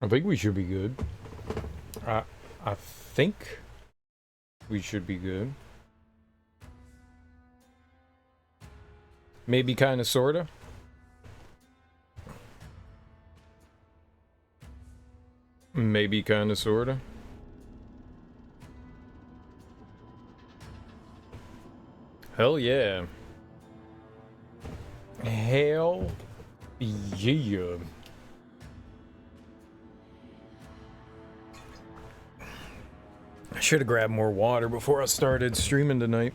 I think we should be good. I I think we should be good. Maybe kind of sorta. Maybe kind of sorta. Hell yeah. Hell yeah. I should have grabbed more water before I started streaming tonight.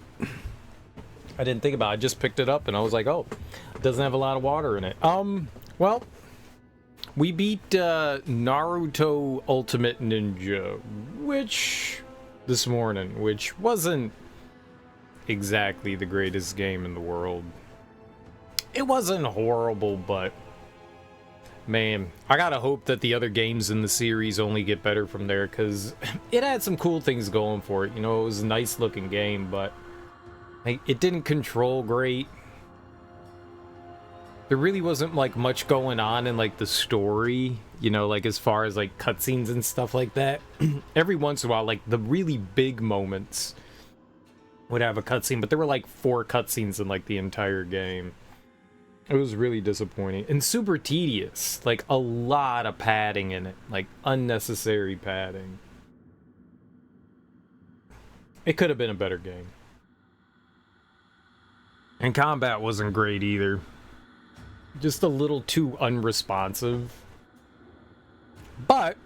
I didn't think about it. I just picked it up and I was like, oh, it doesn't have a lot of water in it. Well, we beat Naruto Ultimate Ninja, this morning, which wasn't exactly the greatest game in the world. It wasn't horrible, but man, I gotta hope that the other games in the series only get better from there, because it had some cool things going for it. You know, it was a nice looking game, but like, it didn't control great. There really wasn't like much going on in like the story, you know, like as far as like cutscenes and stuff like that. Every once in a while, like the really big moments would have a cutscene, but there were like 4 cutscenes in like the entire game. It was really disappointing and super tedious. Like a lot of padding in it, like unnecessary padding. It could have been a better game. And combat wasn't great either. Just a little too unresponsive. But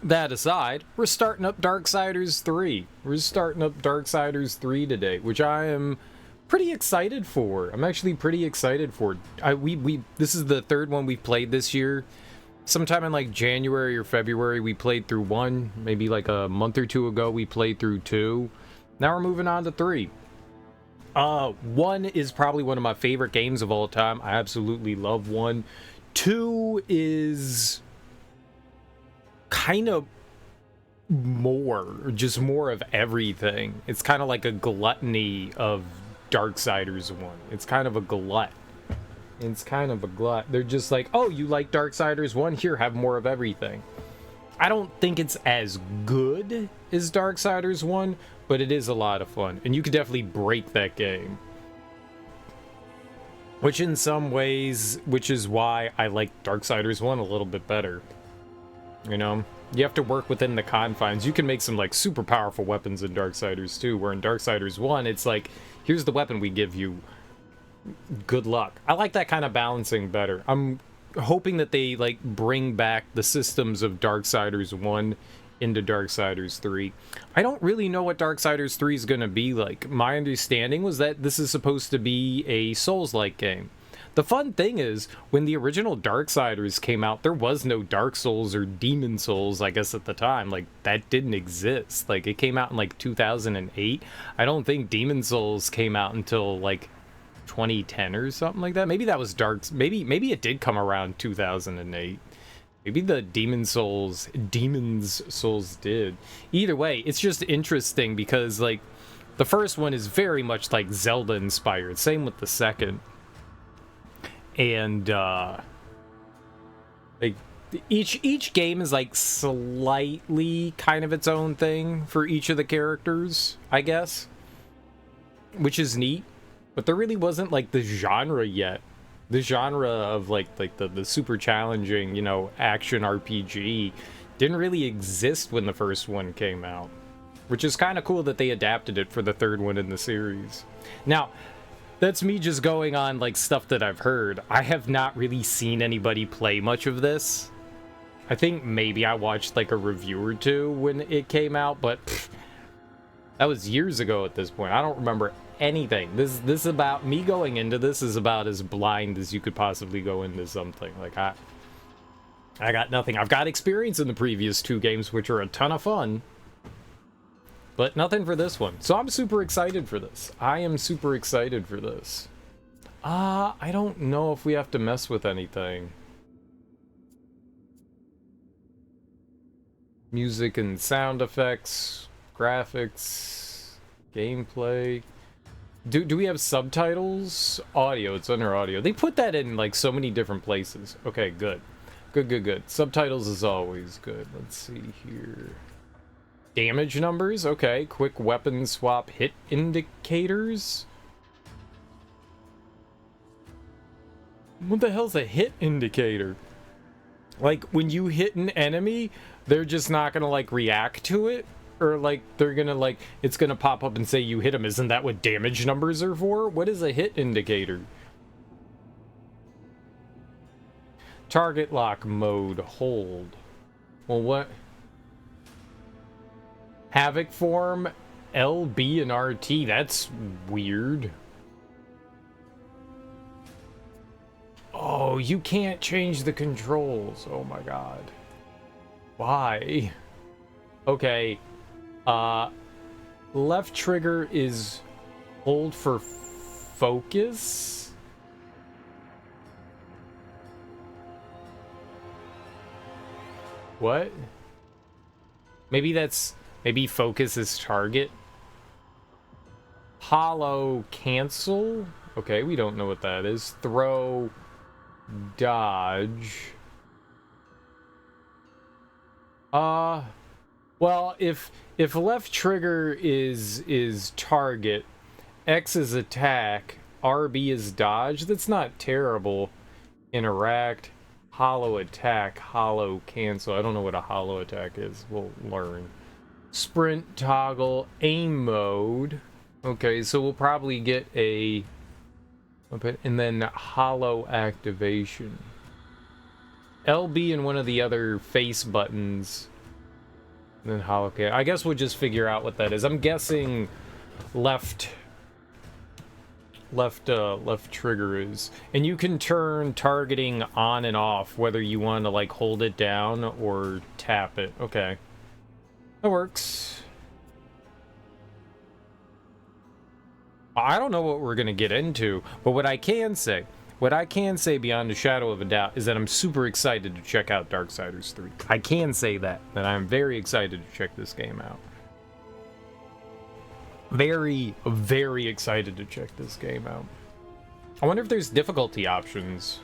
that aside, we're starting up Darksiders 3. We're starting up Darksiders 3 today, which I am pretty excited for. I'm actually pretty excited for. This is the third one we've played this year. Sometime in like January or February we played through 1. Maybe like a month or 2 ago we played through 2. Now we're moving on to 3. 1 is probably one of my favorite games of all time. I absolutely love 1. 2 is kind of just more of everything. It's kind of like a gluttony of Darksiders 1. It's kind of a glut. They're just like, oh, you like Darksiders 1? Here, have more of everything. I don't think it's as good as Darksiders 1, but it is a lot of fun, and you could definitely break that game. Which in some ways, which is why I like Darksiders 1 a little bit better. You know? You have to work within the confines. You can make some like super powerful weapons in Darksiders 2, where in Darksiders 1, it's like, here's the weapon we give you. Good luck. I like that kind of balancing better. I'm hoping that they like bring back the systems of Darksiders 1 into Darksiders 3. I don't really know what Darksiders 3 is going to be like. My understanding was that this is supposed to be a Souls-like game. The fun thing is, when the original Darksiders came out, there was no Dark Souls or Demon Souls, I guess, at the time. Like, that didn't exist. Like, it came out in, like, 2008. I don't think Demon Souls came out until, like, 2010 or something like that. Maybe that was maybe it did come around 2008. Maybe the Demon's Souls did. Either way, it's just interesting because, like, the first one is very much, like, Zelda inspired. Same with the second. And, like, each game is, like, slightly kind of its own thing for each of the characters, I guess. Which is neat. But there really wasn't, like, the genre yet. The genre of like the super challenging, you know, action RPG didn't really exist when the first one came out, which is kind of cool that they adapted it for the third one in the series. Now, that's me just going on like stuff that I've heard. I have not really seen anybody play much of this. I think maybe I watched like a review or 2 when it came out, but that was years ago at this point. I don't remember anything. This about me going into this is about as blind as you could possibly go into something. Like I got nothing. I've got experience in the previous 2 games, which are a ton of fun, but nothing for this one. So I'm super excited for this. I am super excited for this. I don't know if we have to mess with anything. Music and sound effects, graphics, gameplay. Do we have subtitles? Audio, it's under audio. They put that in like so many different places. Okay, good. Good, good, good. Subtitles is always good. Let's see here. Damage numbers, okay. Quick weapon swap hit indicators. What the hell's a hit indicator? Like, when you hit an enemy, they're just not gonna, like, react to it? Or, like, they're gonna, like, it's gonna pop up and say you hit them. Isn't that what damage numbers are for? What is a hit indicator? Target lock mode, hold. Well, what? Havoc form, LB and RT, that's weird. Oh, you can't change the controls. Oh my god. Why? Okay. Left trigger is hold for focus. What? Maybe focus is target. Hollow cancel. Okay, we don't know what that is. Throw, dodge. Well, if left trigger is target, X is attack, RB is dodge, that's not terrible. Interact, hollow attack, hollow cancel. I don't know what a hollow attack is. We'll learn. Sprint toggle, aim mode. Okay, so we'll probably get a... And then hollow activation. LB and one of the other face buttons. And then hollow... Okay, I guess we'll just figure out what that is. I'm guessing left trigger is. And you can turn targeting on and off, whether you want to, like, hold it down or tap it. Okay. That works. I don't know what we're going to get into, but what I can say beyond a shadow of a doubt is that I'm super excited to check out Darksiders 3. I can say that I'm very excited to check this game out. Very, very excited to check this game out. I wonder if there's difficulty options.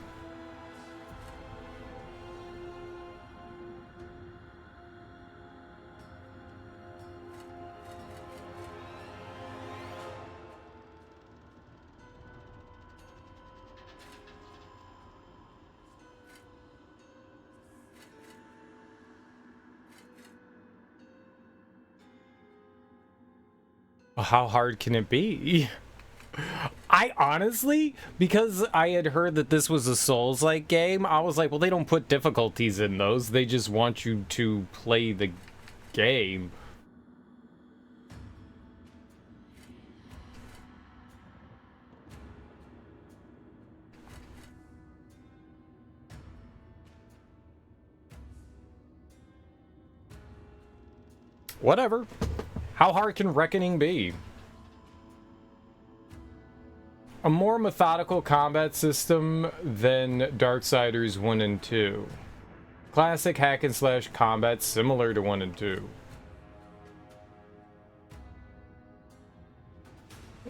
How hard can it be? I honestly, because I had heard that this was a Souls-like game, I was like, well, they don't put difficulties in those. They just want you to play the game. Whatever. How hard can Reckoning be? A more methodical combat system than Darksiders 1 and 2. Classic hack and slash combat similar to 1 and 2.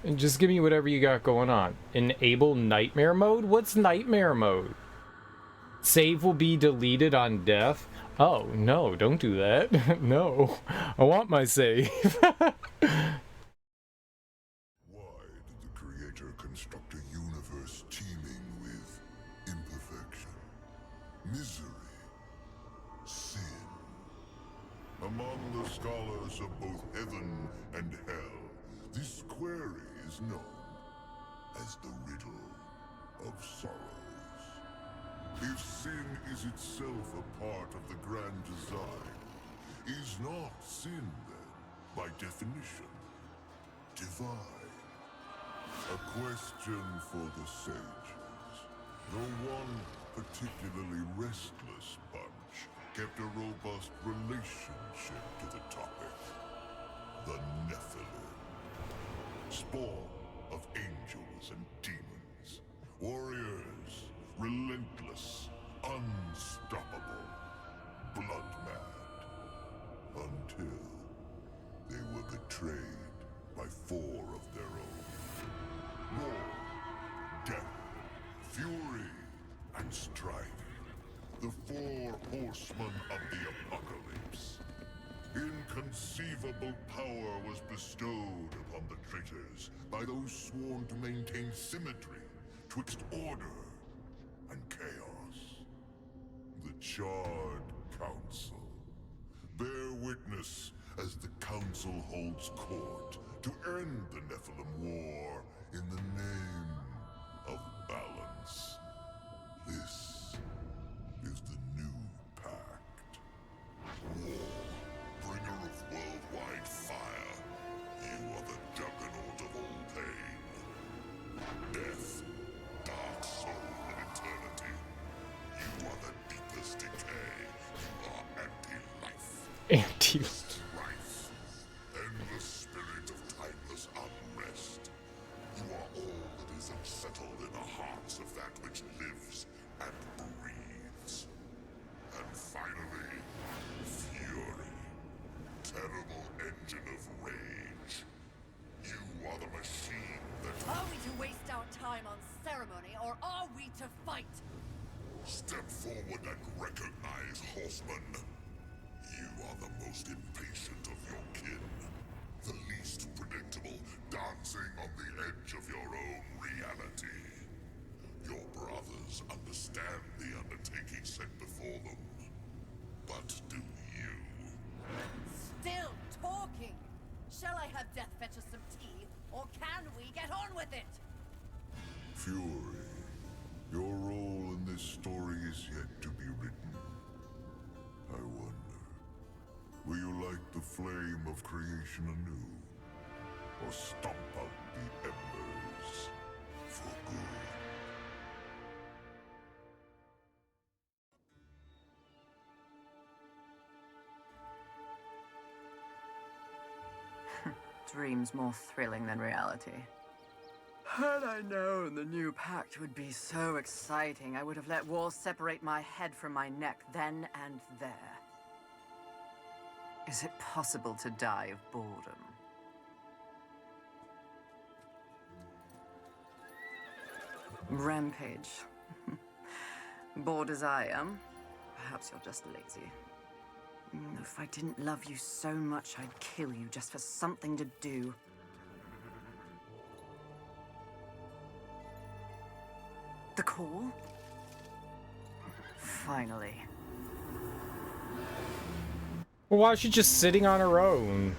And just give me whatever you got going on. Enable nightmare mode? What's nightmare mode? Save will be deleted on death? Oh, no, don't do that. No, I want my save. Why did the Creator construct a universe teeming with imperfection, misery, sin? Among the scholars of both heaven and hell, this query is known as the riddle of sorrows. If sin is itself a part of the grand design, is not sin then, by definition, divine? A question for the sages. The one particularly restless bunch kept a robust relationship to the topic. The Nephilim. Spawn of angels and demons. Warriors, relentless, unstoppable, blood-mad. Until they were betrayed by 4 of their own. War, death, fury, and strife. the four horsemen of the apocalypse. Inconceivable power was bestowed upon the traitors by those sworn to maintain symmetry twixt order and chaos. The Charred Council. Bear witness as the Council holds court to end the Nephilim War in the name of balance. This is the new pact. War, bringer of worldwide fire. You are the juggernaut of all pain. Death, dark soul of eternity. You are the deepest decay. You are anti-life. Anti. Strife. Endless spirit of timeless unrest. You are all that is unsettled in the hearts of that which lives and breathes. And finally, fury. Terrible engine of rage. You are the machine that... Are we to waste our time on ceremony, or are we to fight? Step forward and recognize, horseman. You are the most impatient of your kin. The least predictable, dancing on the edge of your own reality. Your brothers understand the undertaking set before them. But do you? Still talking! Shall I have Death fetch us some tea, or can we get on with it? Fury, your role in this story is yet to be written. I wonder, will you light the flame of creation anew? Or stomp out the embers for good? Dreams more thrilling than reality. Had I known the new pact would be so exciting, I would have let war separate my head from my neck then and there. Is it possible to die of boredom? Rampage. Bored as I am, perhaps you're just lazy. If I didn't love you so much, I'd kill you just for something to do. The call? Finally. Well, why is she just sitting on her own?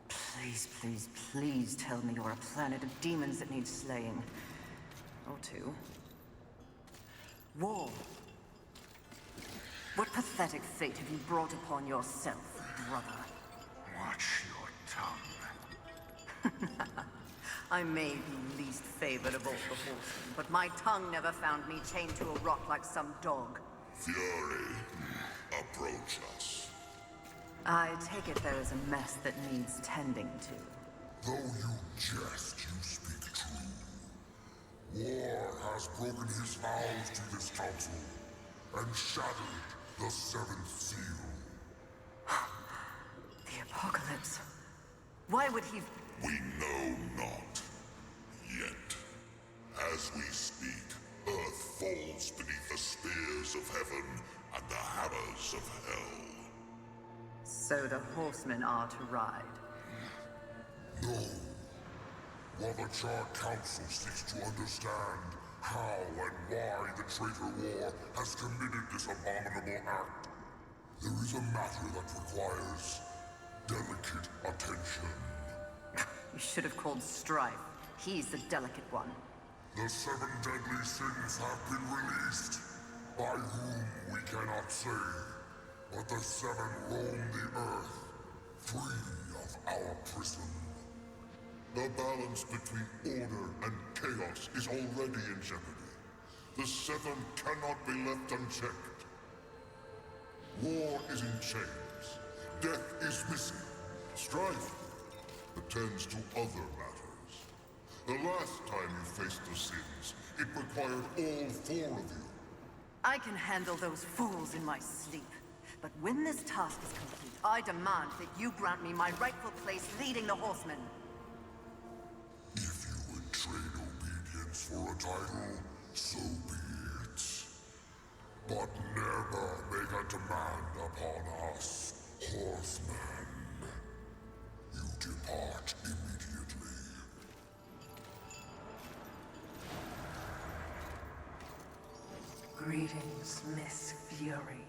Please, please, please tell me you're a planet of demons that needs slaying. Or two. War. What pathetic fate have you brought upon yourself, brother? Watch your tongue. I may be least favored of all the horsemen, but my tongue never found me chained to a rock like some dog. Fury, approach us. I take it there is a mess that needs tending to. Though you jest, you speak true. War has broken his vows to this council and shattered the seventh seal. The apocalypse. Why would he... We know not. Yet. As we speak, Earth falls beneath the spears of heaven and the hammers of hell. So the horsemen are to ride. No. While the Charred Council seeks to understand how and why the traitor war has committed this abominable act, there is a matter that requires delicate attention. You should have called Strife. He's the delicate one. The 7 deadly sins have been released, by whom we cannot say, but the 7 roam the earth, free of our prison. The balance between order and chaos is already in jeopardy. The 7 cannot be left unchecked. War is in chains. Death is missing. Strife attends to other matters. The last time you faced the sins, it required all 4 of you. I can handle those fools in my sleep. But when this task is complete, I demand that you grant me my rightful place leading the horsemen. If you would trade obedience games for a title, so be it. But never make a demand upon us, horsemen. You depart immediately. Greetings, Miss Fury.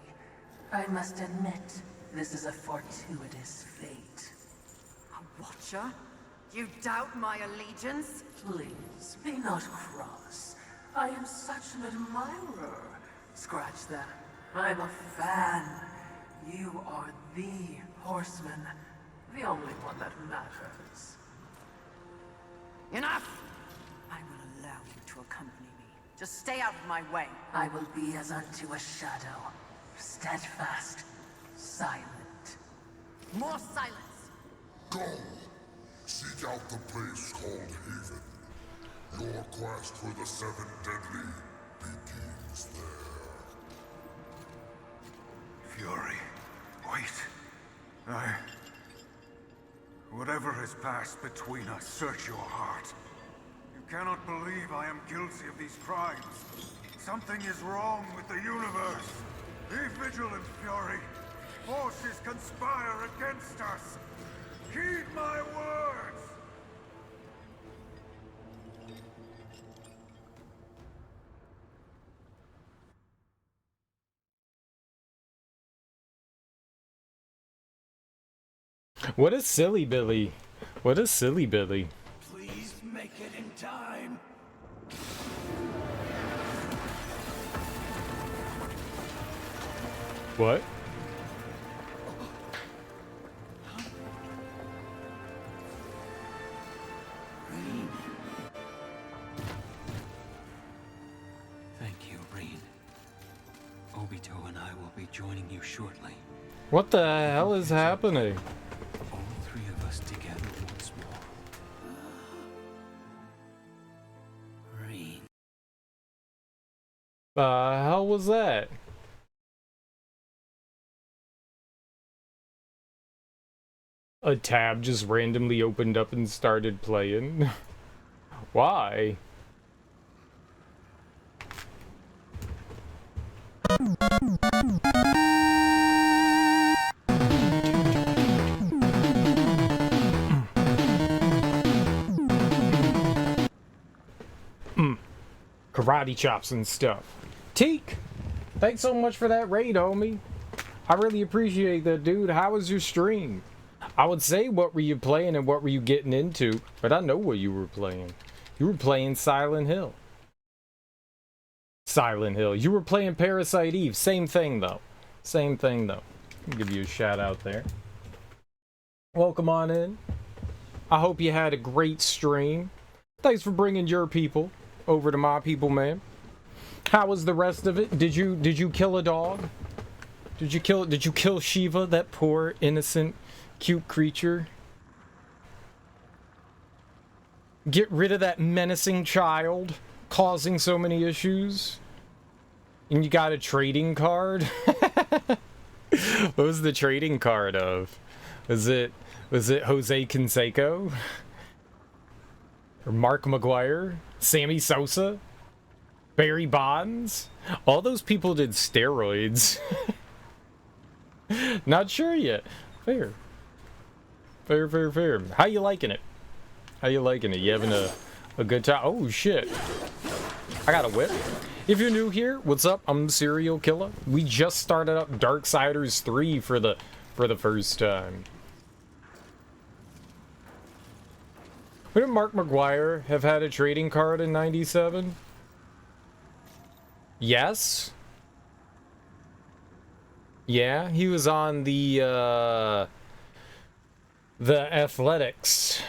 I must admit, this is a fortuitous fate. A watcher? You doubt my allegiance? Please, be not cross. I am such an admirer. Scratch that. I'm a fan. You are the horseman. The only one that matters. Enough! I will allow you to accompany me. Just stay out of my way. I will be as unto a shadow. Steadfast. Silent. More silence! Go! Seek out the place called Haven. Your quest for the Seven Deadly begins there. Fury. Wait. Whatever has passed between us, search your heart. You cannot believe I am guilty of these crimes. Something is wrong with the universe. Be vigilant, Fury. Forces conspire against us. Heed my words! What a silly Billy. What a silly Billy. Please make it in time. What? Thank you, Reen. Obito and I will be joining you shortly. What the hell is happening? All three of us together once more. Reen. The hell was that? A tab just randomly opened up and started playing. Why? Karate chops and stuff. Teak! Thanks so much for that raid, homie. I really appreciate that, dude. How was your stream? I would say what were you playing and what were you getting into, but I know what you were playing. You were playing Silent Hill. Silent Hill. You were playing Parasite Eve. Same thing, though. Same thing, though. I'll give you a shout out there. Welcome on in. I hope you had a great stream. Thanks for bringing your people over to my people, man. How was the rest of it? Did you kill a dog? Did you kill Shiva, that poor innocent cute creature? Get rid of that menacing child causing so many issues? And you got a trading card? What was the trading card of? Was it Jose Canseco? Or Mark McGuire? Sammy Sosa? Barry Bonds? All those people did steroids. Not sure yet. Fair. Fair. How you liking it? How you liking it? You having a good time? Oh shit. I got a whip. If you're new here, what's up? I'm the Serial Killer. We just started up Darksiders 3 for the first time. Wouldn't Mark McGuire have had a trading card in 97? Yes. Yeah, he was on the Athletics,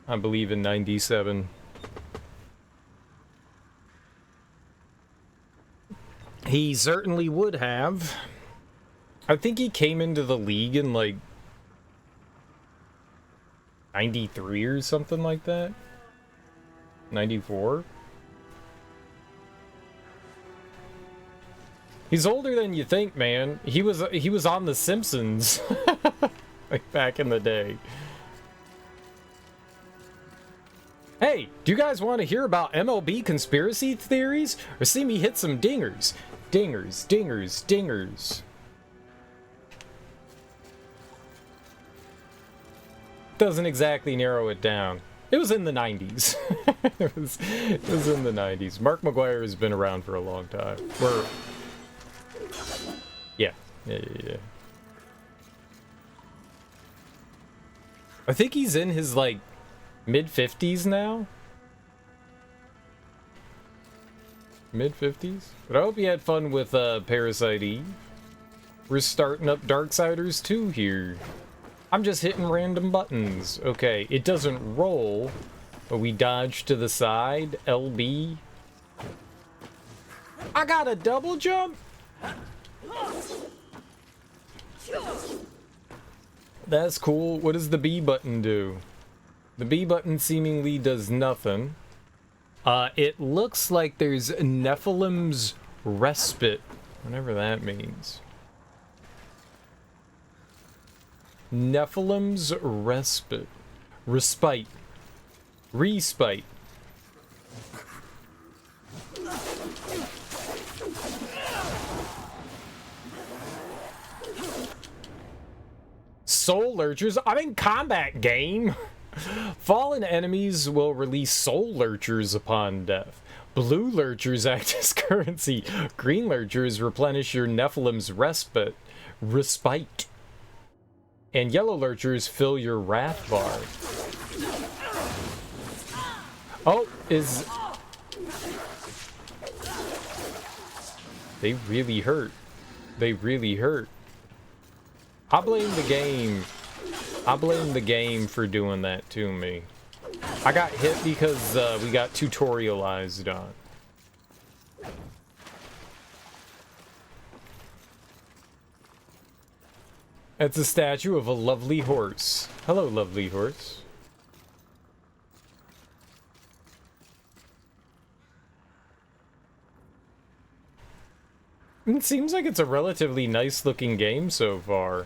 I believe, in 97. He certainly would have. I think he came into the league in like 93 or something like that. 94. He's older than you think, man. He was on The Simpsons, like back in the day. Hey, do you guys want to hear about MLB conspiracy theories? Or see me hit some dingers? Dingers, dingers, dingers. Doesn't exactly narrow it down. It was in the 90s. it was in the 90s. Mark McGuire has been around for a long time. Yeah. I think he's in his, like, mid-50s now? Mid-50s? But I hope you had fun with Parasite Eve. We're starting up Darksiders 2 here. I'm just hitting random buttons. Okay, it doesn't roll, but we dodge to the side. LB. I got a double jump? That's cool. What does the B button do? The B button seemingly does nothing. It looks like there's Nephilim's Respite, whatever that means. Nephilim's Respite. Respite. Respite. Soul Lurchers? I'm in combat, game! Fallen enemies will release Soul Lurchers upon death. Blue Lurchers act as currency. Green Lurchers replenish your Nephilim's Respite. And Yellow Lurchers fill your Wrath bar. Oh, They really hurt. They really hurt. I blame the game. I blame the game for doing that to me. I got hit because we got tutorialized on. It's a statue of a lovely horse. Hello, lovely horse. It seems like it's a relatively nice looking game so far.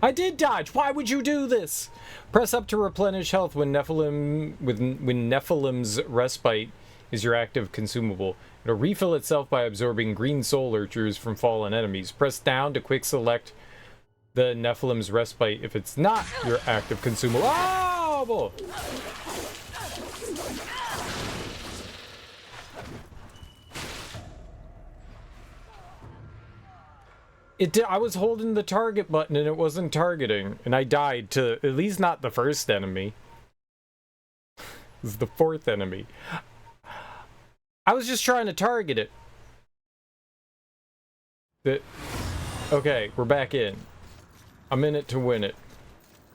I did dodge. Why would you do this? Press up to replenish health when Nephilim's Respite is your active consumable. It'll refill itself by absorbing green soul lurchers from fallen enemies. Press down to quick select the Nephilim's Respite if it's not your active consumable. Oh, boy. I was holding the target button and it wasn't targeting, and I died to at least not the first enemy. This is the fourth enemy. I was just trying to target it. Okay, we're back in. I'm in it to win it.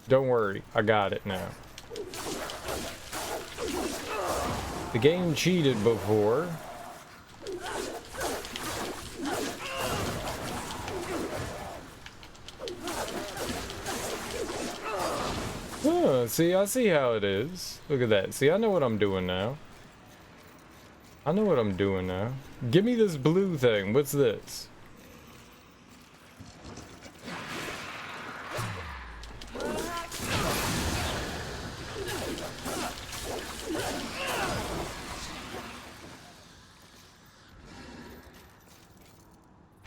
Don't worry, I got it now. The game cheated before. Oh, see, I see how it is. Look at that. See, I know what I'm doing now. I know what I'm doing now. Give me this blue thing. What's this?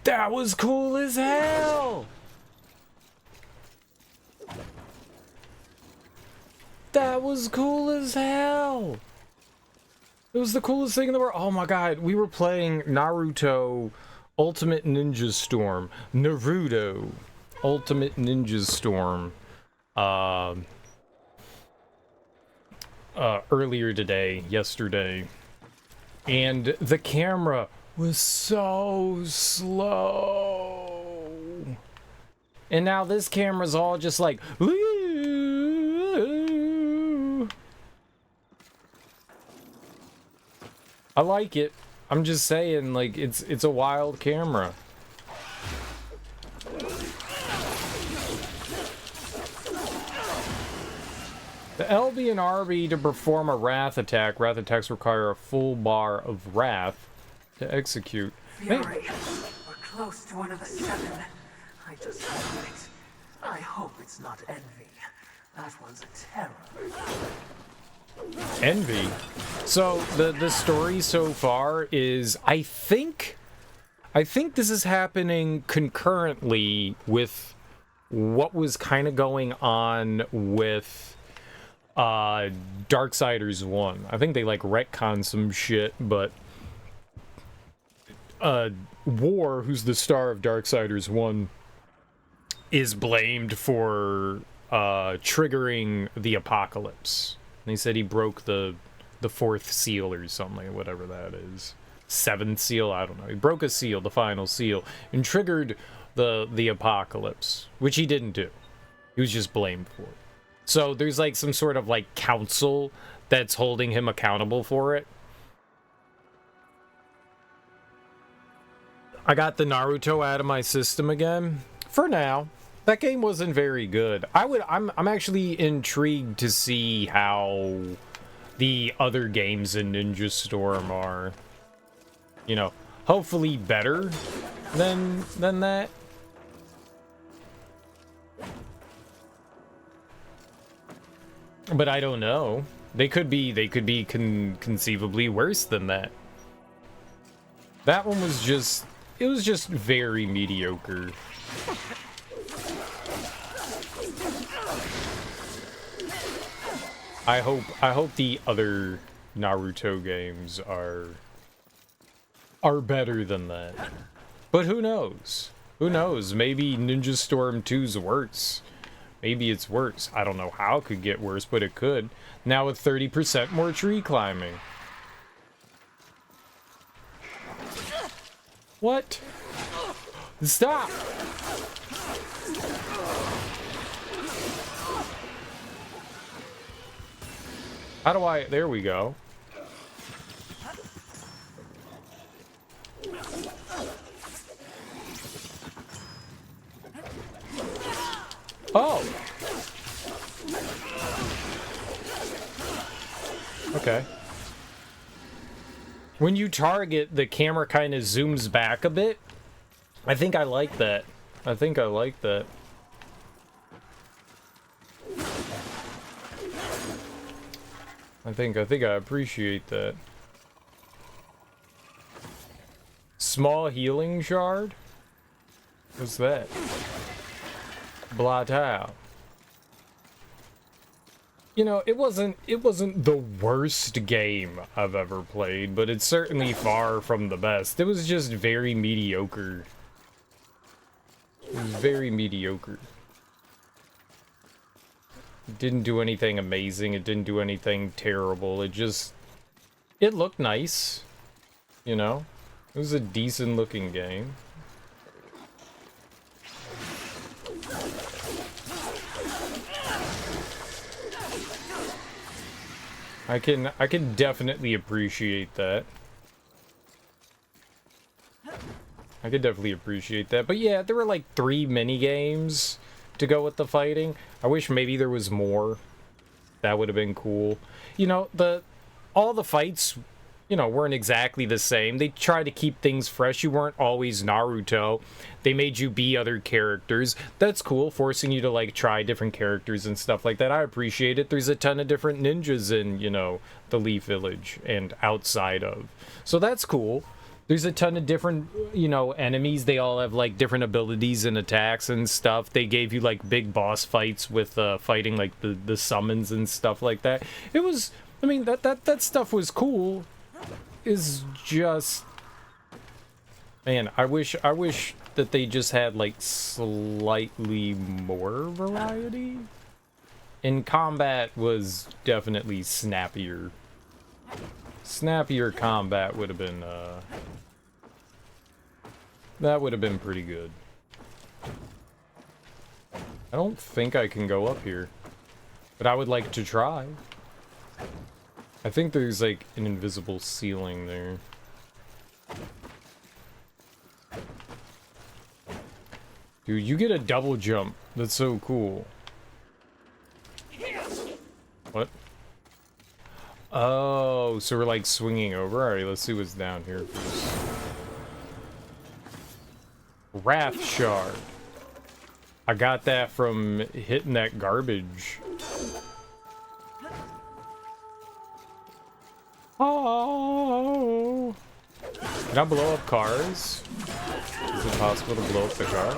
That was cool as hell! That was cool as hell! It was the coolest thing in the world. Oh my god, we were playing Naruto Ultimate Ninja Storm. Naruto Ultimate Ninja Storm. Earlier today, yesterday. And the camera was so slow. And now this camera's all just like, I like it. I'm just saying, like, it's a wild camera. The LB and RB to perform a Wrath attack. Wrath attacks require a full bar of Wrath to execute. Fury, we're close to one of the 7. I just hope it. I hope it's not envy. That one's a terror. Envy. So the story so far is, I think this is happening concurrently with what was kind of going on with Darksiders 1. I think they like retcon some shit, but War, who's the star of Darksiders 1, is blamed for triggering the apocalypse. And he said he broke the fourth seal or something, whatever that is. Seventh seal, I don't know. He broke a seal, the final seal, and triggered the apocalypse, which he didn't do. He was just blamed for it. So there's like some sort of like council that's holding him accountable for it. I got the Naruto out of my system again. For now. That game wasn't very good. I'm actually intrigued to see how the other games in Ninja Storm are, you know, hopefully better than that. But I don't know. They could be conceivably worse than that. That one was just, it was just very mediocre. I hope the other Naruto games are better than that. But who knows? Who knows? Maybe Ninja Storm 2's worse. Maybe it's worse. I don't know how it could get worse, but it could. Now with 30% more tree climbing. What? Stop! How do I... There we go. Oh! Okay. When you target, the camera kind of zooms back a bit. I think I like that. I think I like that. I think I appreciate that. Small healing shard? What's that? Blot out. You know, it wasn't the worst game I've ever played, but it's certainly far from the best. It was just very mediocre. It was very mediocre. It didn't do anything amazing. It didn't do anything terrible. It looked nice. You know? It was a decent looking game. I can definitely appreciate that. I could definitely appreciate that. But yeah, there were like 3 mini games to go with the fighting. I wish maybe there was more. That would have been cool. You know, all the fights, you know, weren't exactly the same. They tried to keep things fresh. You weren't always Naruto. They made you be other characters. That's cool, forcing you to like try different characters and stuff like that. I appreciate it. There's a ton of different ninjas in, you know, the Leaf Village and outside of. So that's cool. There's a ton of different, you know, enemies. They all have, like, different abilities and attacks and stuff. They gave you, like, big boss fights with fighting, like, the summons and stuff like that. It was, I mean, that stuff was cool. Is just... Man, I wish that they just had, like, slightly more variety. And combat was definitely snappier. Snappier combat would have been, that would have been pretty good. I don't think I can go up here, but I would like to try. I think there's, like, an invisible ceiling there. Dude, you get a double jump. That's so cool. What? Oh, so we're like swinging over? Alright, let's see what's down here first. Wrath Shard. I got that from hitting that garbage. Oh! Can I blow up cars? Is it possible to blow up the car?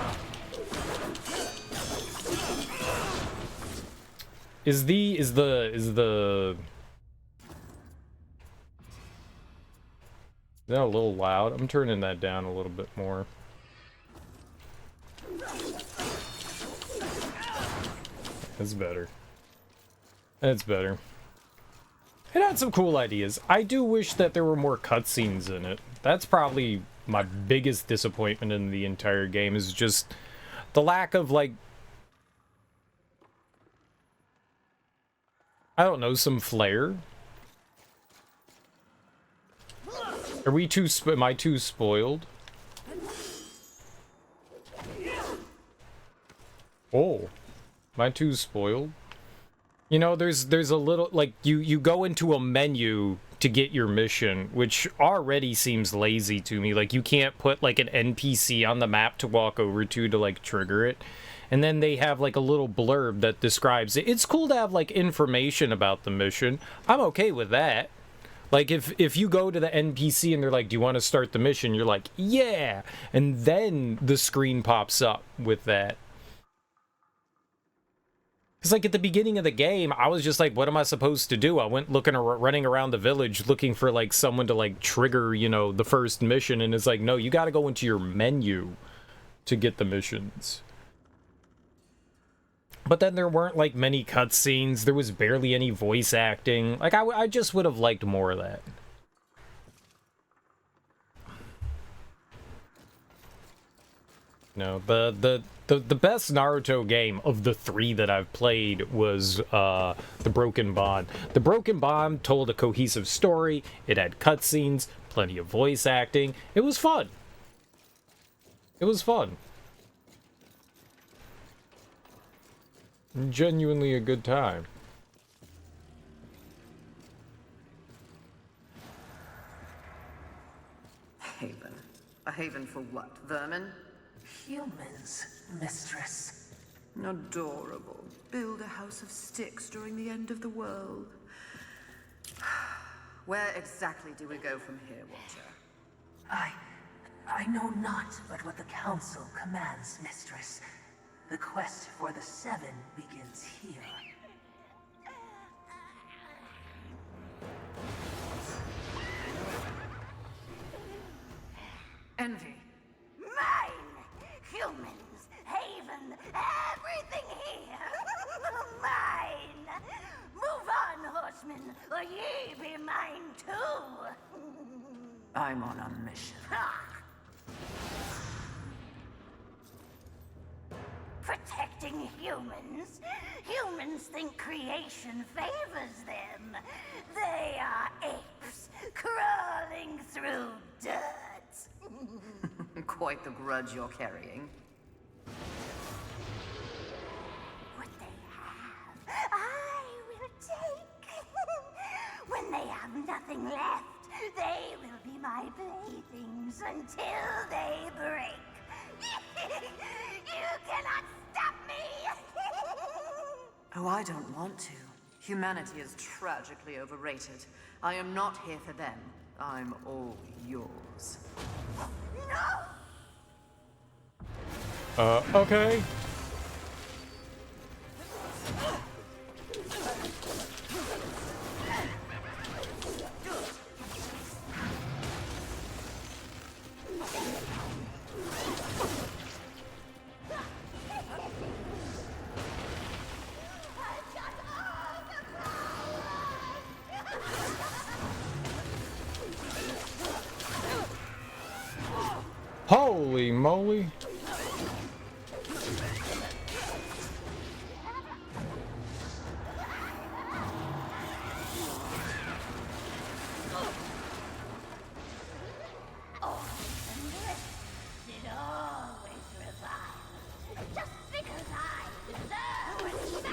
Is that a little loud? I'm turning that down a little bit more. That's better. That's better. It had some cool ideas. I do wish that there were more cutscenes in it. That's probably my biggest disappointment in the entire game, is just the lack of, like, I don't know, some flair. Are we too, am I too spoiled? Oh, am I too spoiled? You know, there's a little, like, you go into a menu to get your mission, which already seems lazy to me. Like, you can't put, like, an NPC on the map to walk over to, like, trigger it. And then they have, like, a little blurb that describes it. It's cool to have, like, information about the mission. I'm okay with that. Like, if you go to the NPC and they're like, do you want to start the mission? You're like, yeah! And then the screen pops up with that. Because, like, at the beginning of the game, I was just like, what am I supposed to do? I went running around the village looking for, like, someone to, like, trigger, you know, the first mission. And it's like, no, you gotta go into your menu to get the missions. But then there weren't, like, many cutscenes. There was barely any voice acting. Like, I just would have liked more of that. No, the best Naruto game of the 3 that I've played was The Broken Bond. The Broken Bond told a cohesive story. It had cutscenes, plenty of voice acting. It was fun. It was fun. Genuinely a good time. Haven. A haven for what? Vermin? Humans, mistress. Adorable. Build a house of sticks during the end of the world. Where exactly do we go from here, Watcher? I know not but what the council commands, mistress. The quest for the 7 begins here. Envy. Mine! Humans, haven, everything here! Mine! Move on, horsemen, or ye be mine too! I'm on a mission. Protecting humans? Humans think creation favors them. They are apes, crawling through dirt. Quite the grudge you're carrying. What they have, I will take. When they have nothing left, they will be my playthings until they break. You cannot stop me! Oh, I don't want to. Humanity is tragically overrated. I am not here for them. I'm all yours. No! Okay. Holy moly. It always revives, just because I deserve what's mine.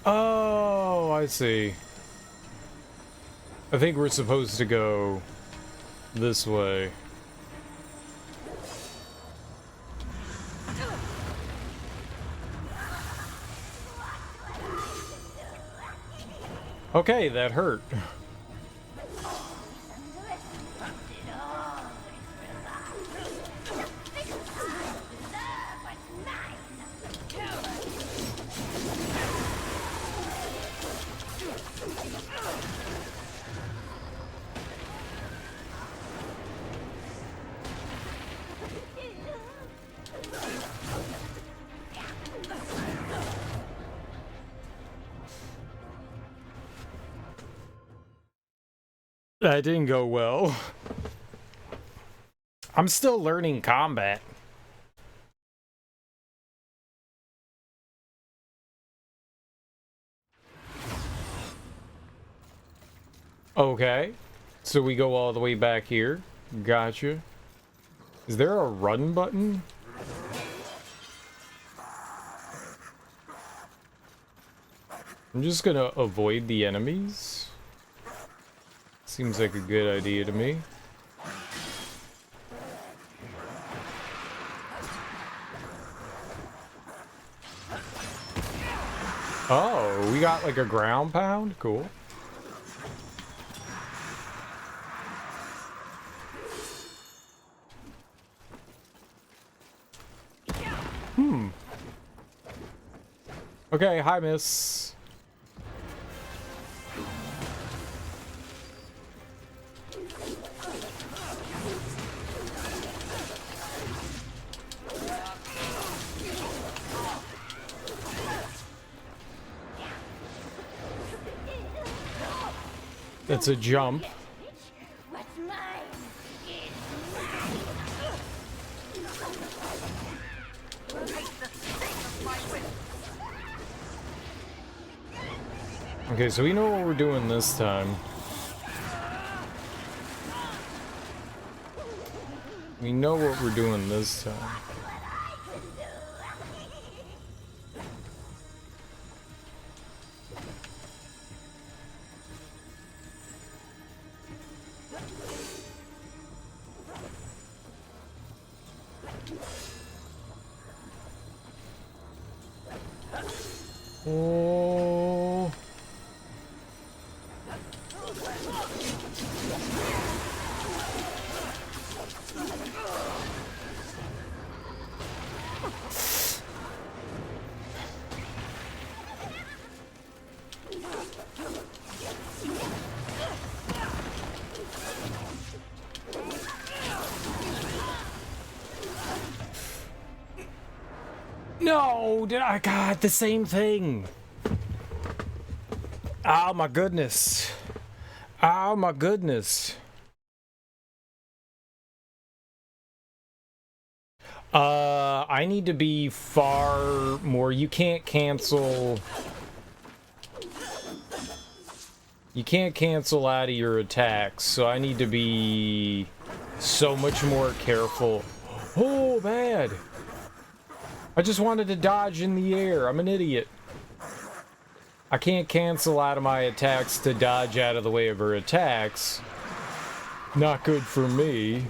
Oh, I see. I think we're supposed to go this way. Okay, that hurt. That didn't go well. I'm still learning combat. Okay. So we go all the way back here. Gotcha. Is there a run button? I'm just gonna avoid the enemies. Seems like a good idea to me. Oh, we got like a ground pound? Cool. Okay, hi, miss. That's a jump. What's mine is Okay, so we know what we're doing this time. We know what we're doing this time. Oh. No, did I got the same thing? Oh my goodness. Oh my goodness. I need to be far more. You can't cancel. You can't cancel out of your attacks, so I need to be so much more careful. Oh, bad. I just wanted to dodge in the air. I'm an idiot. I can't cancel out of my attacks to dodge out of the way of her attacks. Not good for me.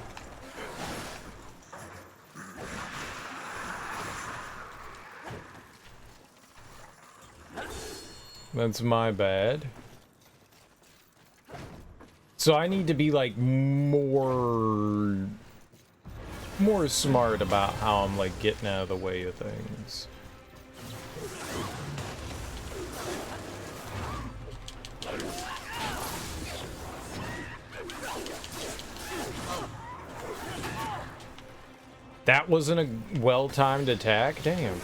That's my bad. So I need to be like more smart about how I'm like getting out of the way of things. That wasn't a well-timed attack? Damn.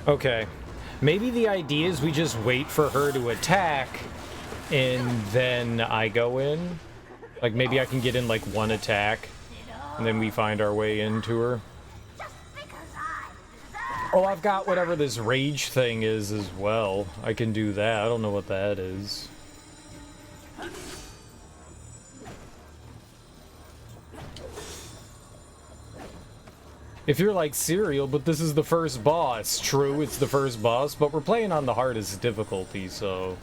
Okay. Maybe the idea is we just wait for her to attack and then I go in. Like maybe I can get in like one attack and then we find our way into her. Oh, I've got whatever this rage thing is as well. I can do that. I don't know what that is. If you're like Serial, but this is the first boss. True, it's the first boss, but we're playing on the hardest difficulty, so...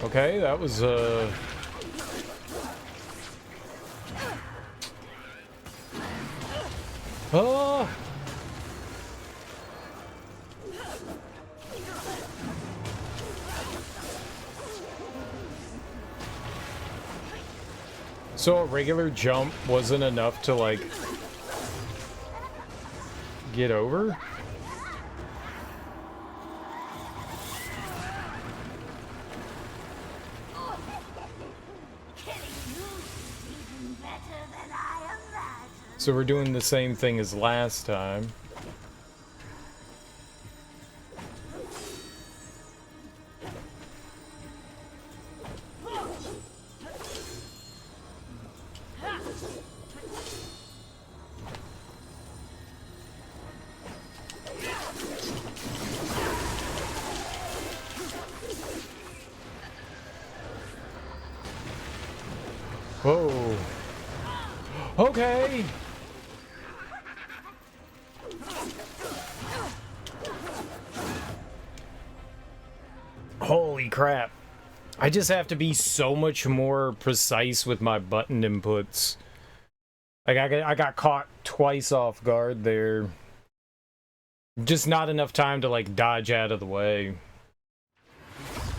Okay, that was, Oh! So a regular jump wasn't enough to, like, get over? So we're doing the same thing as last time. Whoa. Okay. Holy crap. I just have to be so much more precise with my button inputs. Like, I got caught twice off guard there. Just not enough time to, like, dodge out of the way.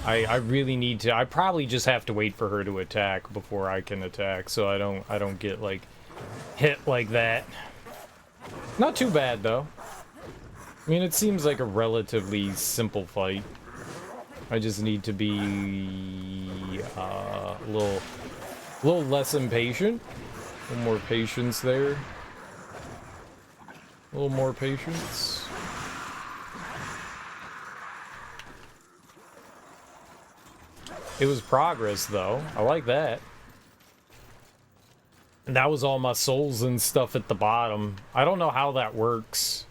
I really need to... I probably just have to wait for her to attack before I can attack, so I don't get, like, hit like that. Not too bad, though. I mean, it seems like a relatively simple fight. I just need to be a little less impatient. A little more patience there. A little more patience. It was progress, though. I like that. And that was all my souls and stuff at the bottom. I don't know how that works.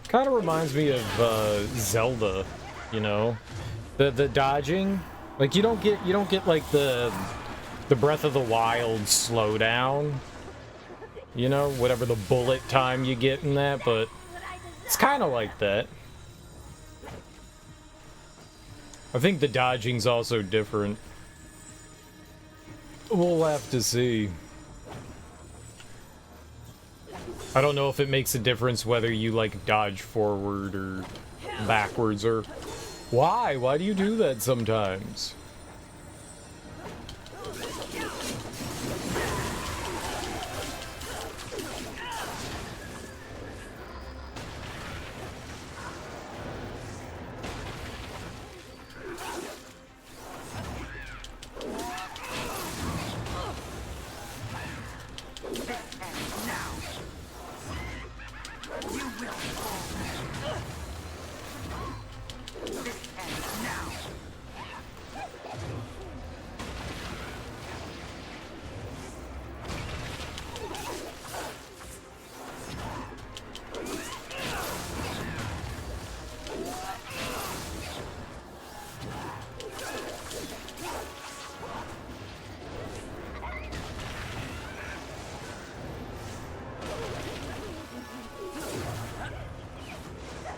Kind of reminds me of Zelda, you know, the dodging. Like you don't get like the Breath of the Wild slowdown, you know, whatever the bullet time you get in that, but it's kind of like that. I think the dodging's also different. We'll have to see. I don't know if it makes a difference whether you, like, dodge forward or backwards or... Why? Why do you do that sometimes?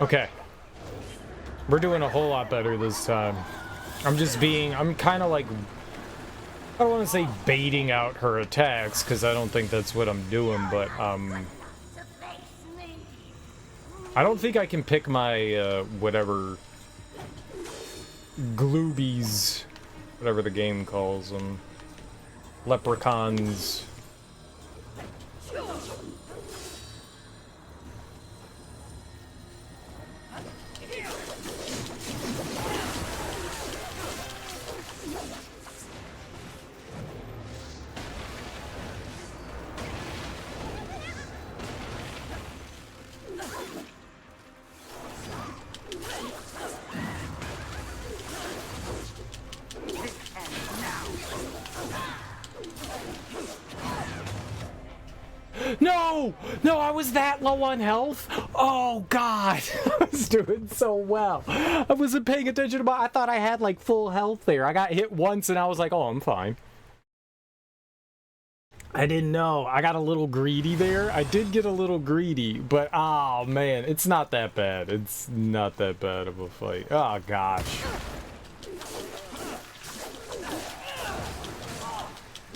Okay. We're doing a whole lot better this time. I'm kind of like, I don't want to say baiting out her attacks, because I don't think that's what I'm doing, but, I don't think I can pick my, whatever, gloobies, whatever the game calls them. leprechauns. No! No, I was that low on health? Oh, God. I was doing so well. I wasn't paying attention to I thought I had, like, full health there. I got hit once, and I was like, oh, I'm fine. I didn't know. I got a little greedy there. I did get a little greedy, but, oh, man. It's not that bad. It's not that bad of a fight. Oh, gosh.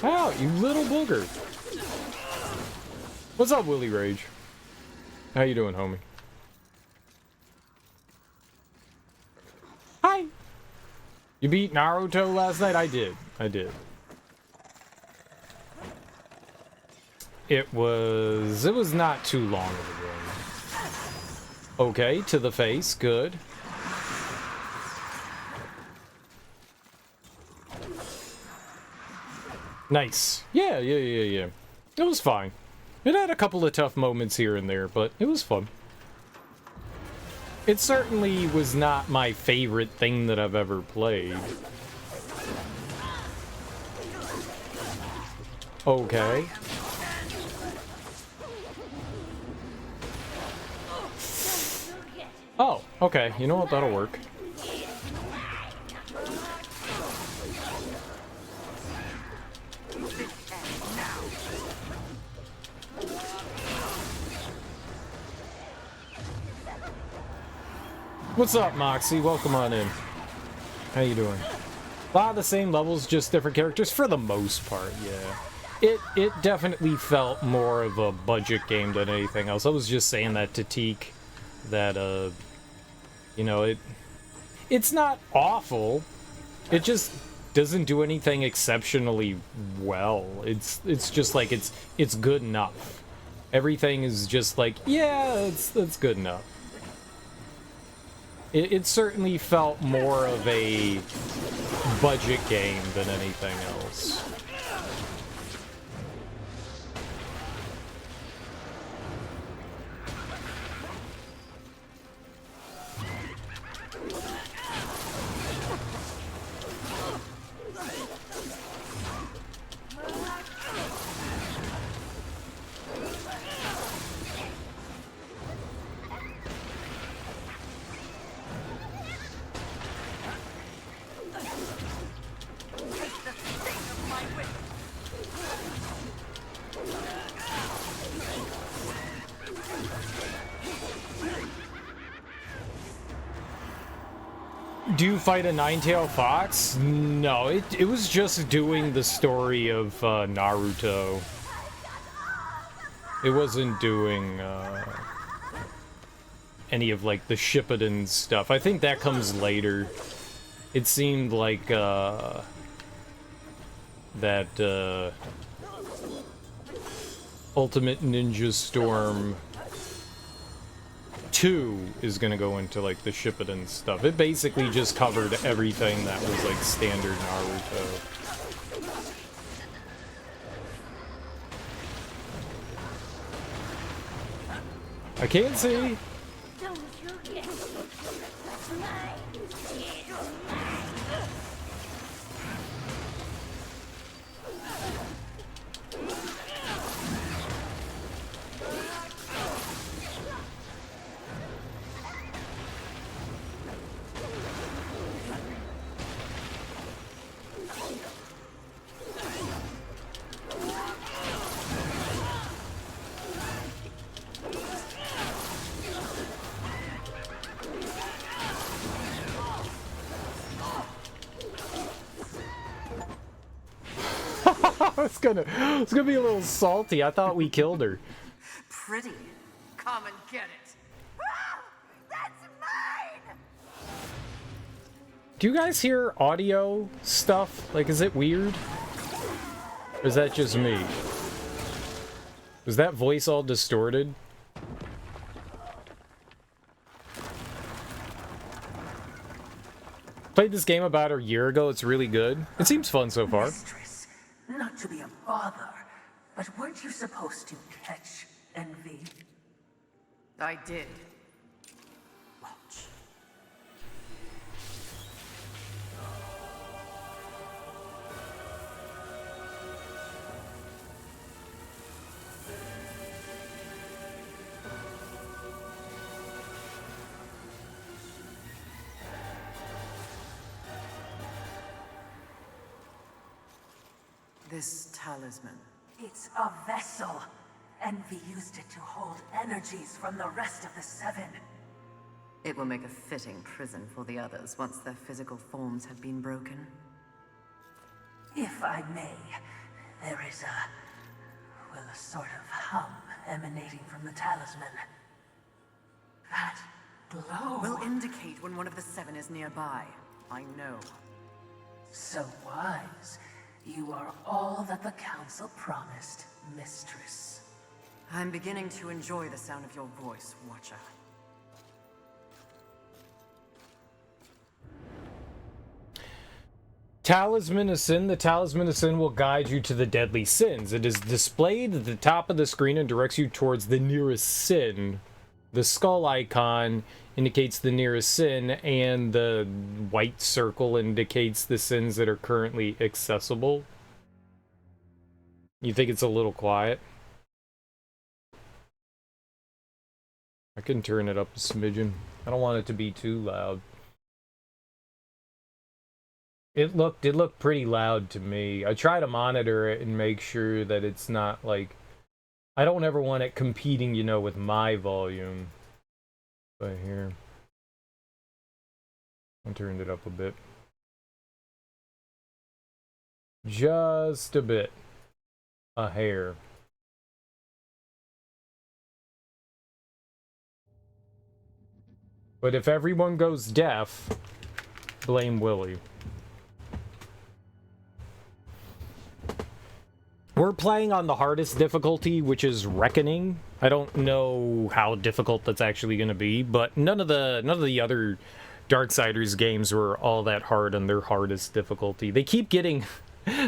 Ow, you little booger. What's up, Willie Rage? How you doing, homie? Hi! You beat Naruto last night? I did. I did. It was not too long of a game. Okay, to the face. Good. Nice. Yeah. It was fine. It had a couple of tough moments here and there, but it was fun. It certainly was not my favorite thing that I've ever played. Okay. Oh, okay. You know what? That'll work. What's up, Moxie? Welcome on in. How you doing? A lot of the same levels, just different characters for the most part, yeah. It definitely felt more of a budget game than anything else. I was just saying that to Teak, that, you know, it's not awful. It just doesn't do anything exceptionally well. It's just like, it's good enough. Everything is just like, yeah, it's good enough. It certainly felt more of a budget game than anything else. Do you fight a nine-tailed fox? No, it was just doing the story of Naruto. It wasn't doing any of like the Shippuden stuff. I think that comes later. It seemed like that Ultimate Ninja Storm 2 is gonna go into like the Shippuden stuff. It basically just covered everything that was like standard Naruto. I can't see. Don't you get it? What's mine is mine. It's gonna be a little salty. I thought we killed her. Pretty. Come and get it. Ah, that's mine! Do you guys hear audio stuff? Like, is it weird? Or is that just me? Was that voice all distorted? Played this game about a year ago. It's really good. It seems fun so far. Mistress, not to be a bother, but weren't you supposed to catch envy? I did. Watch. This talisman. It's a vessel. Envy used it to hold energies from the rest of the seven. It will make a fitting prison for the others once their physical forms have been broken. If I may, there is a sort of hum emanating from the talisman. That glow. Will indicate when one of the seven is nearby. I know. So wise. You are all that the council promised, Mistress. I'm beginning to enjoy the sound of your voice, Watcher. Talisman of Sin. The Talisman of Sin will guide you to the deadly sins. It is displayed at the top of the screen and directs you towards the nearest sin. The skull icon indicates the nearest sin, and the white circle indicates the sins that are currently accessible. You think it's a little quiet? I can turn it up a smidgen. I don't want it to be too loud. It looked pretty loud to me. I try to monitor it and make sure that it's not like... I don't ever want it competing, you know, with my volume. But here... I turned it up a bit. Just a bit. A hair. But if everyone goes deaf, blame Willie. We're playing on the hardest difficulty, which is Reckoning. I don't know how difficult that's actually going to be, but none of the other Darksiders games were all that hard on their hardest difficulty. They keep getting...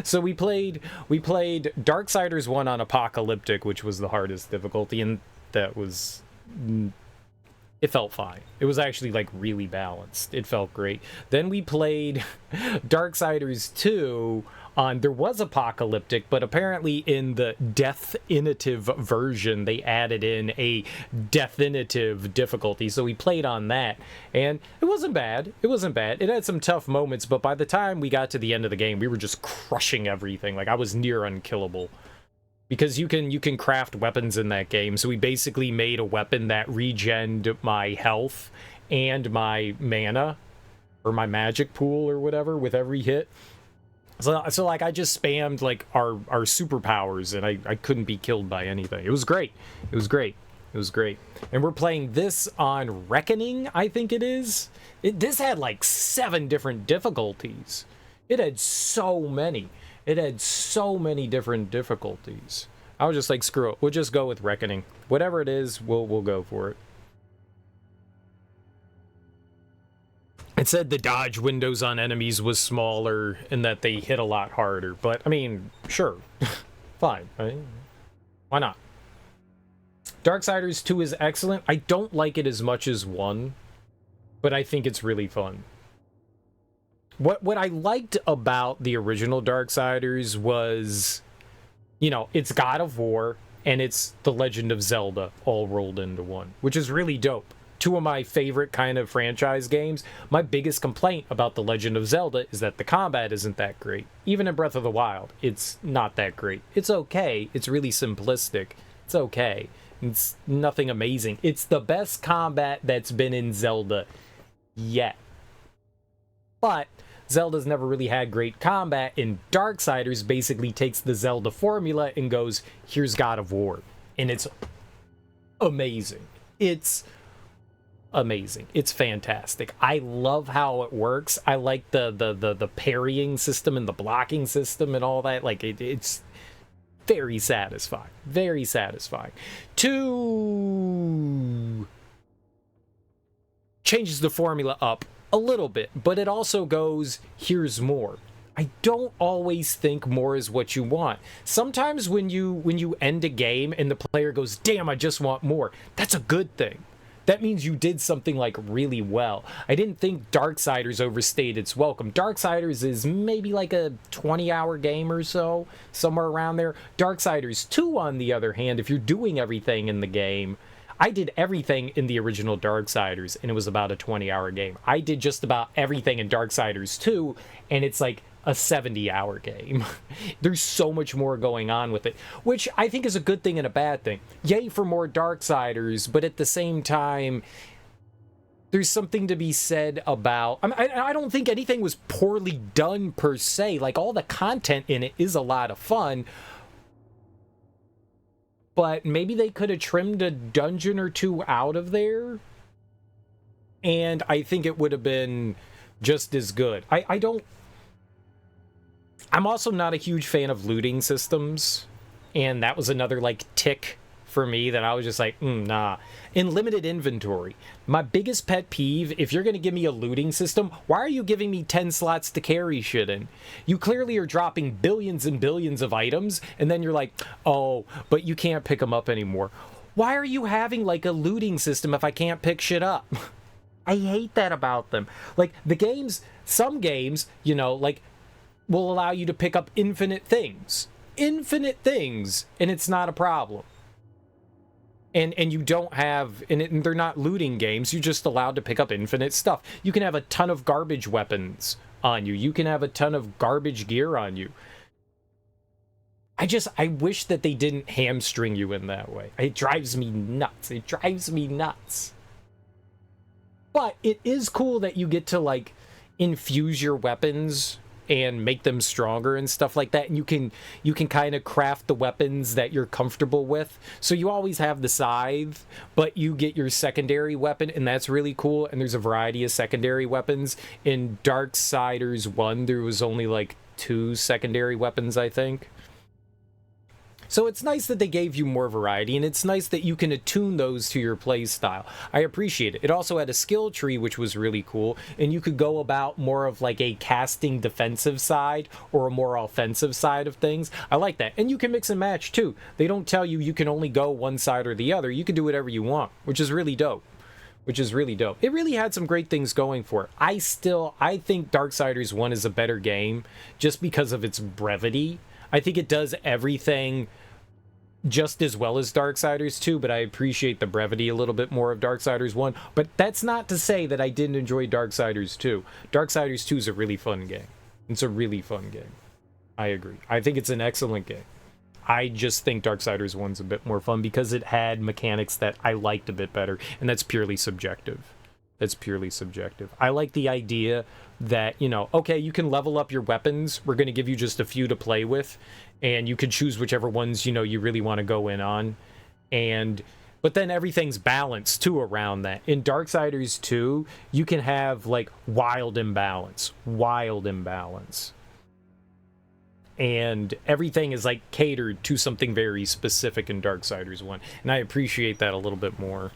So we played Darksiders 1 on Apocalyptic, which was the hardest difficulty, and that was... It felt fine. It was actually, like, really balanced. It felt great. Then we played Darksiders 2 on... There was Apocalyptic, but apparently in the Deathinative version, they added in a Deathinative difficulty. So we played on that, and it wasn't bad. It wasn't bad. It had some tough moments, but by the time we got to the end of the game, we were just crushing everything. Like, I was near unkillable. Because you can craft weapons in that game. So we basically made a weapon that regened my health and my mana, or my magic pool or whatever, with every hit. So like, I just spammed, like, our superpowers, and I couldn't be killed by anything. It was great. It was great. It was great. And we're playing this on Reckoning, I think it is. This had, like, 7 different difficulties. It had so many. It had so many different difficulties. I was just like, screw it. We'll just go with Reckoning. Whatever it is, we'll go for it. It said the dodge windows on enemies was smaller and that they hit a lot harder. But, I mean, sure. Fine. Right? Why not? Darksiders 2 is excellent. I don't like it as much as 1, but I think it's really fun. What I liked about the original Darksiders was, you know, it's God of War and it's The Legend of Zelda all rolled into one, which is really dope. 2 of my favorite kind of franchise games. My biggest complaint about The Legend of Zelda is that the combat isn't that great. Even in Breath of the Wild, it's not that great. It's okay. It's really simplistic. It's okay. It's nothing amazing. It's the best combat that's been in Zelda yet. But Zelda's never really had great combat, and Darksiders basically takes the Zelda formula and goes, here's God of War. And it's amazing. It's amazing. It's fantastic. I love how it works. I like the parrying system and the blocking system and all that. Like, it's very satisfying. Very satisfying. 2 changes the formula up a little bit, but it also goes, here's more. I don't always think more is what you want. Sometimes when you end a game and the player goes, damn, I just want more, that's a good thing. That means you did something like really well. I didn't think Darksiders overstayed its welcome. Darksiders is maybe like a 20-hour game or so, somewhere around there. Darksiders 2, on the other hand, if you're doing everything in the game, I did everything in the original Darksiders, and it was about a 20-hour game. I did just about everything in Darksiders 2, and it's like a 70-hour game. There's so much more going on with it, which I think is a good thing and a bad thing. Yay for more Darksiders, but at the same time, there's something to be said about... I don't think anything was poorly done per se. Like, all the content in it is a lot of fun, but maybe they could have trimmed a dungeon or 2 out of there, and I think it would have been just as good. I'm also not a huge fan of looting systems, and that was another, like, tick for me that I was just like, nah. In limited inventory, my biggest pet peeve, if you're going to give me a looting system, why are you giving me 10 slots to carry shit in? You clearly are dropping billions and billions of items, and then you're like, oh, but you can't pick them up anymore. Why are you having, like, a looting system if I can't pick shit up? I hate that about them. Like, some games, you know, like, will allow you to pick up infinite things, and it's not a problem. And you don't have, and they're not looting games, you're just allowed to pick up infinite stuff. You can have a ton of garbage weapons on you. You can have a ton of garbage gear on you. I wish that they didn't hamstring you in that way. It drives me nuts. But it is cool that you get to, like, infuse your weapons and make them stronger and stuff like that, and you can kind of craft the weapons that you're comfortable with. So you always have the scythe, but you get your secondary weapon, and that's really cool. And there's a variety of secondary weapons. In Darksiders 1, there was only like 2 secondary weapons, I think. So it's nice that they gave you more variety, and it's nice that you can attune those to your play style. I appreciate it. It also had a skill tree, which was really cool, and you could go about more of like a casting defensive side or a more offensive side of things. I like that. And you can mix and match too. They don't tell you can only go one side or the other. You can do whatever you want, which is really dope. It really had some great things going for it. I think Darksiders 1 is a better game just because of its brevity. I think it does everything just as well as Darksiders 2, but I appreciate the brevity a little bit more of Darksiders 1. But that's not to say that I didn't enjoy Darksiders 2. Darksiders 2 is a really fun game. It's a really fun game. I agree. I think it's an excellent game. I just think Darksiders 1's a bit more fun because it had mechanics that I liked a bit better, and that's purely subjective. I like the idea that, you know, okay, you can level up your weapons. We're going to give you just a few to play with, and you can choose whichever ones, you know, you really want to go in on. But then everything's balanced, too, around that. In Darksiders 2, you can have, like, wild imbalance. And everything is, like, catered to something very specific in Darksiders 1. And I appreciate that a little bit more.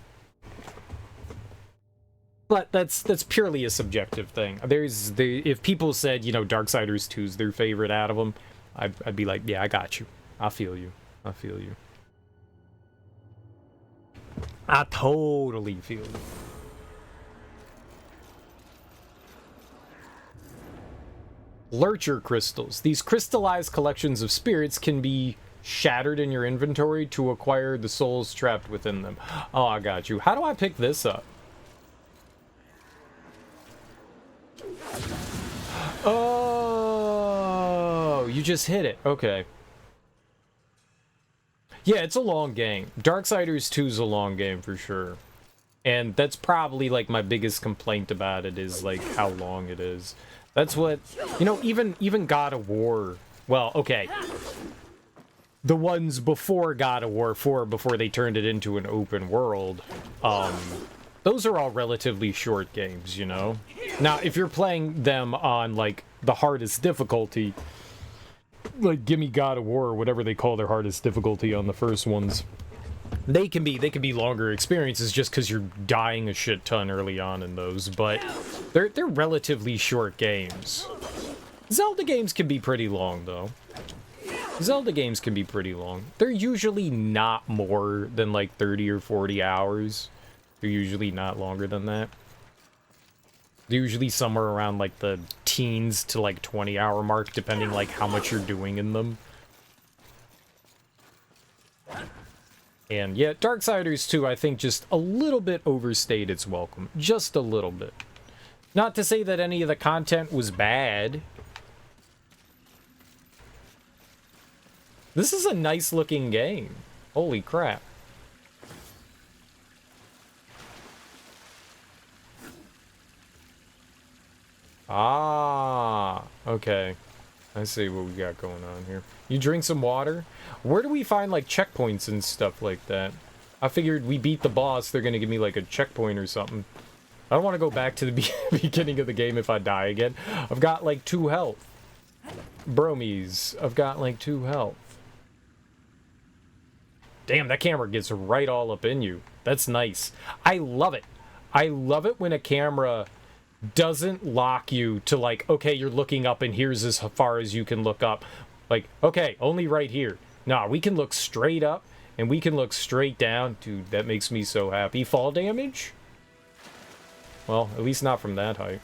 But that's purely a subjective thing. If people said, you know, Darksiders 2 is their favorite out of them, I'd be like, yeah, I got you. I feel you. I totally feel you. Lurcher crystals. These crystallized collections of spirits can be shattered in your inventory to acquire the souls trapped within them. Oh, I got you. How do I pick this up? Oh, you just hit it. Okay. Yeah, it's a long game. Darksiders 2 is a long game for sure. And that's probably like my biggest complaint about it is like how long it is. That's what, you know, even God of War. Well, okay. The ones before God of War 4, before they turned it into an open world, those are all relatively short games, you know? Now, if you're playing them on, like, the hardest difficulty, like Gimme God of War or whatever they call their hardest difficulty on the first ones. They can be longer experiences just because you're dying a shit ton early on in those, but they're relatively short games. Zelda games can be pretty long though. Zelda games can be pretty long. They're usually not more than like 30 or 40 hours. They're usually not longer than that. They're usually somewhere around like the teens to like 20-hour mark, depending like how much you're doing in them. And yeah, Darksiders 2, I think, just a little bit overstayed its welcome. Just a little bit. Not to say that any of the content was bad. This is a nice looking game. Holy crap. Ah, okay. I see what we got going on here. You drink some water? Where do we find, like, checkpoints and stuff like that? I figured we beat the boss, they're gonna give me, like, a checkpoint or something. I don't want to go back to the beginning of the game if I die again. I've got, like, 2 health. Bromies. I've got, like, 2 health. Damn, that camera gets right all up in you. That's nice. I love it. I love it when a camera doesn't lock you to like, okay, you're looking up and here's as far as you can look up. Like, okay, only right here. Nah, we can look straight up and we can look straight down. Dude, that makes me so happy. Fall damage? Well, at least not from that height.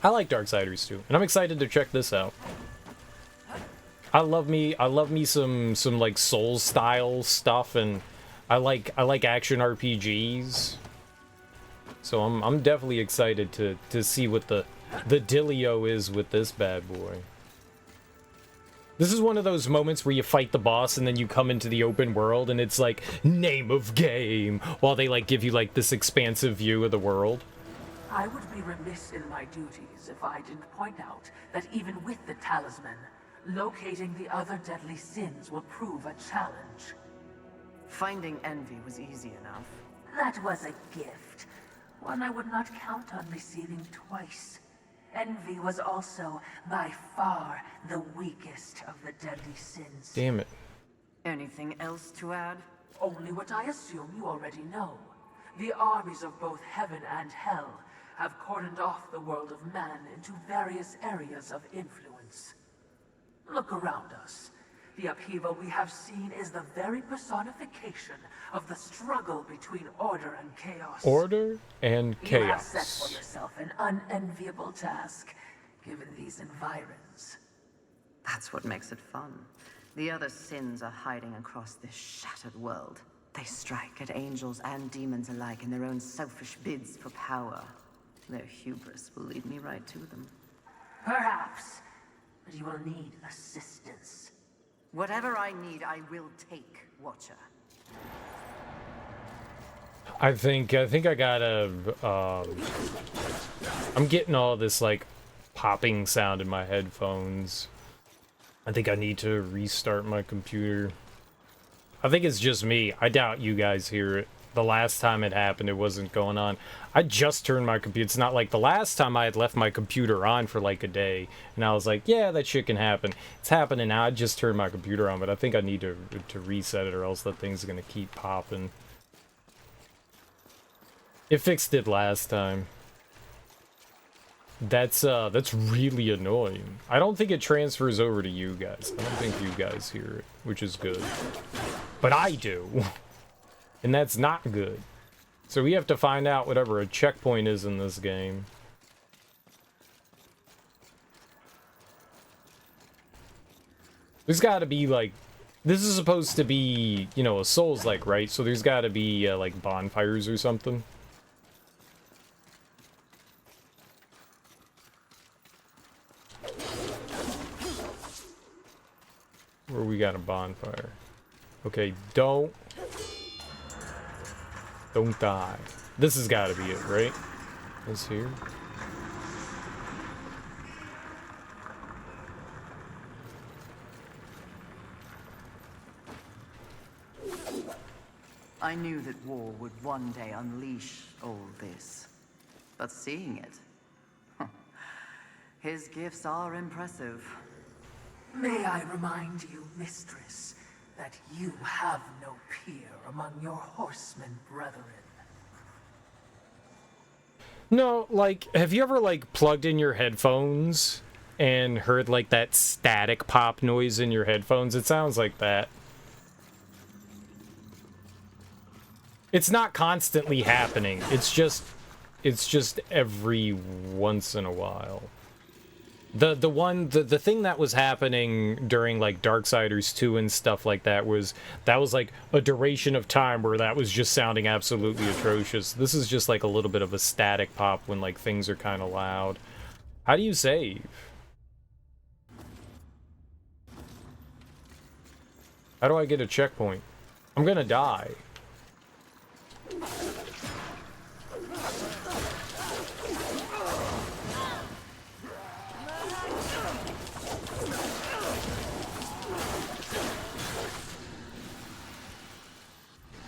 I like Darksiders too, and I'm excited to check this out. I love me some like Souls style stuff, and I like action RPGs. So I'm definitely excited to see what the dealio is with this bad boy. This is one of those moments where you fight the boss and then you come into the open world and it's like name of game while they like give you like this expansive view of the world. I would be remiss in my duties if I didn't point out that even with the talisman, locating the other deadly sins will prove a challenge. Finding envy was easy enough. That was a gift. One I would not count on receiving twice. Envy was also, by far, the weakest of the deadly sins. Damn it. Anything else to add? Only what I assume you already know. The armies of both heaven and hell have cordoned off the world of man into various areas of influence. Look around us. The upheaval we have seen is the very personification of the struggle between order and chaos. Order and chaos. You have set for yourself an unenviable task, given these environs. That's what makes it fun. The other sins are hiding across this shattered world. They strike at angels and demons alike in their own selfish bids for power. Their hubris will lead me right to them. Perhaps, but you will need assistance. Whatever I need, I will take, Watcher. I think I gotta, I'm getting all this, like, popping sound in my headphones. I think I need to restart my computer. I think it's just me. I doubt you guys hear it. The last time it happened, it wasn't going on. I just turned my computer. It's not like the last time I had left my computer on for like a day, and I was like, yeah, that shit can happen. It's happening now. I just turned my computer on, but I think I need to reset it, or else that thing's gonna keep popping. It fixed it last time. That's really annoying. I don't think it transfers over to you guys. I don't think you guys hear it, which is good. But I do. And that's not good. So we have to find out whatever a checkpoint is in this game. There's got to be, like... This is supposed to be, you know, a Souls-like, right? So there's got to be, like, bonfires or something. Where we got a bonfire. Okay, don't die. This has got to be it, right? This here. I knew that war would one day unleash all this. But seeing it... his gifts are impressive. May I remind you, mistress, that you have no peer among your horsemen brethren. No, like, have you ever, like, plugged in your headphones and heard, like, that static pop noise in your headphones? It sounds like that. It's not constantly happening. It's just every once in a while. The thing that was happening during like Darksiders 2 and stuff like that was like a duration of time where that was just sounding absolutely atrocious. This is just like a little bit of a static pop when like things are kind of loud. How do you save? How do I get a checkpoint? I'm gonna die.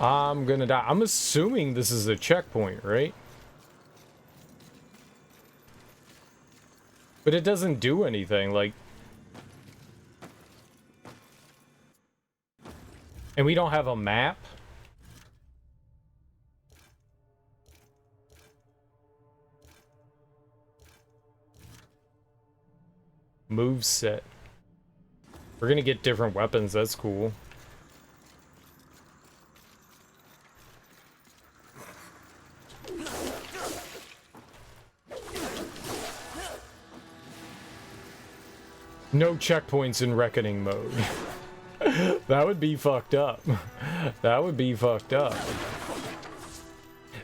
I'm gonna die. I'm assuming this is a checkpoint, right? But it doesn't do anything, like... And we don't have a map? Move set. We're gonna get different weapons, that's cool. No checkpoints in Reckoning mode. That would be fucked up. That would be fucked up.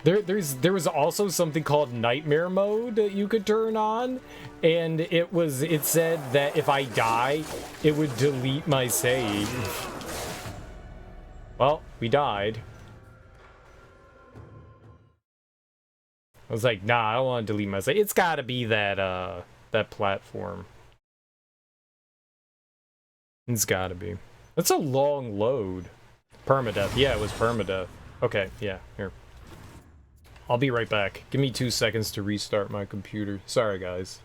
There was also something called Nightmare mode that you could turn on, and it said that if I die, it would delete my save. Well, we died. I was like, nah, I don't want to delete my save. It's gotta be that that platform. It's gotta be. That's a long load. Permadeath. Yeah, it was permadeath. Okay, yeah, here. I'll be right back. Give me 2 seconds to restart my computer. Sorry, guys.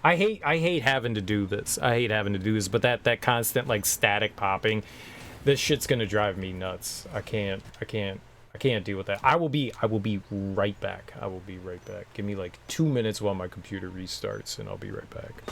I hate having to do this. I hate having to do this, but that constant like static popping, this shit's gonna drive me nuts. I can't deal with that. I will be right back. I will be right back. Give me like 2 minutes while my computer restarts, and I'll be right back.